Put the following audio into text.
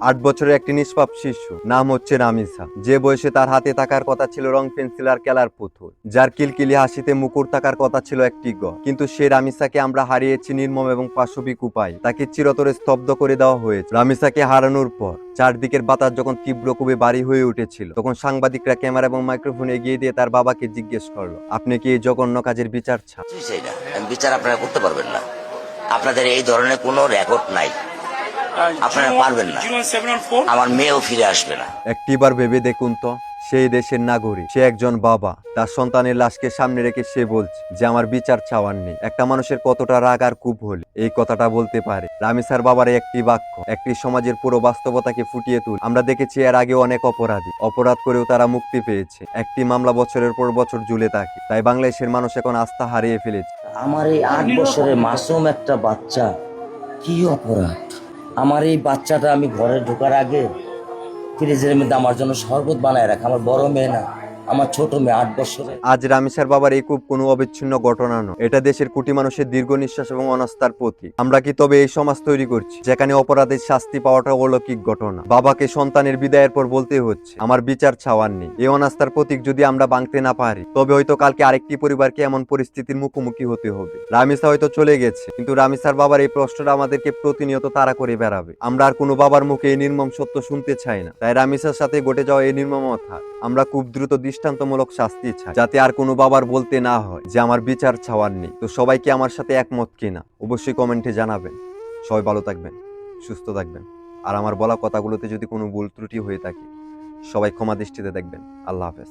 8 বছরের একটি নিষ্পাপ শিশু, নাম হচ্ছে রামিসা। যে বয়সে তার হাতে থাকার কথা ছিল রং পেন্সিল আর খেলার পুতুল, যার কিলকিলি হাসিতে মুকুর থাকার কথা ছিল একটি ঘর। কিন্তু সেই রামিসাকে আমরা হারিয়েছি নির্মম এবং পাশবিক উপায়ে। তাকে চিরতরে স্তব্ধ করে দেওয়া হয়েছে। রামিসাকে হারানোর পর চারদিকের বাতাস যখন তীব্র খুবই ভারী হয়ে উঠেছিল, তখন সাংবাদিকরা ক্যামেরা এবং মাইক্রোফোন এগিয়ে দিয়ে তার বাবাকে জিজ্ঞেস করলো, আপনি কি এই জঘন্য কাজের বিচার চান? কিছুই চাই না, আমি বিচার আপনারা করতে পারবেন না। আপনাদের এই ধরনের কোনো রেকর্ড নাই, আপনারা পারবেন না। আমার মেয়েও ফিরে আসবে না। একটিবার ভেবে দেখুন তো, সেই দেশের নাগরিক, সে একজন বাবা, তার সন্তানের লাশকে সামনে রেখে সে বলছে যে আমার বিচার চাওয়ার নেই। একটা মানুষের কতটা রাগ আর ক্ষোভ হলে এই কথাটা বলতে পারে? রামিসার বাবার একটি বাক্য একটি সমাজের পুরো বাস্তবতাকে ফুটিয়ে তুলে। আমরা দেখেছি এর আগে অনেক অপরাধ করেও তারা মুক্তি পেয়েছে। একটি মামলা বছরের পর বছর ঝুলে থাকে। তাই বাংলাদেশের মানুষ এখন আস্থা হারিয়ে ফেলেছে। আমার এই 8 বছরের মাসুম একটা বাচ্চা, কি অপরাধ? আমার এই বাচ্চাটা আমি ঘরে ঢোকার আগে ফ্রিজের মধ্যে আমার জন্য শরবত বানায় রাখা। আমার বড় মেয়ে না, আমার ছোট মেয়ে 8 বছরের। আজ রামিসার বাবার এই খুব কোনো অবিচ্ছিন্ন ঘটনা নয়, এটা দেশের কোটি মানুষের দীর্ঘ নিঃশ্বাস এবং অনাস্থার প্রতীক। আমরা কি তবে এই সমাজ তৈরি করছি যেখানে অপরাধের শাস্তি পাওয়াটা অলৌকিক ঘটনা? বাবাকে সন্তানের বিদায়ের পর বলতে হচ্ছে আমার বিচার চাওয়ার নেই। এই অনাস্থার প্রতীক যদি আমরা ভাঙতে না পারি, তবে হয়তো কালকে আরেকটি পরিবারকে এমন পরিস্থিতির মুখোমুখি হতে হবে। রামিসা হয়তো চলে গেছে, কিন্তু রামিসার বাবার এই প্রশ্নটা আমাদেরকে প্রতিনিয়ত তাড়া করে বেড়াবে। আমরা আর কোনো বাবার মুখে এই নির্মম সত্য শুনতে চাই না। তাই রামিসার সাথে ঘটে যাওয়া এই নির্মমতা আমরা খুব দ্রুত দৃষ্টান্তমূলক শাস্তি চাই, যাতে আর কোনো বাবার বলতে না হয় যে আমার বিচার চাওয়ার নেই। তো সবাই কি আমার সাথে একমত কিনা অবশ্যই কমেন্টে জানাবেন। সবাই ভালো থাকবেন, সুস্থ থাকবেন। আর আমার বলা কথাগুলোতে যদি কোনো ভুল ত্রুটি হয়ে থাকে, সবাই ক্ষমা দৃষ্টিতে দেখবেন। আল্লাহ হাফেজ।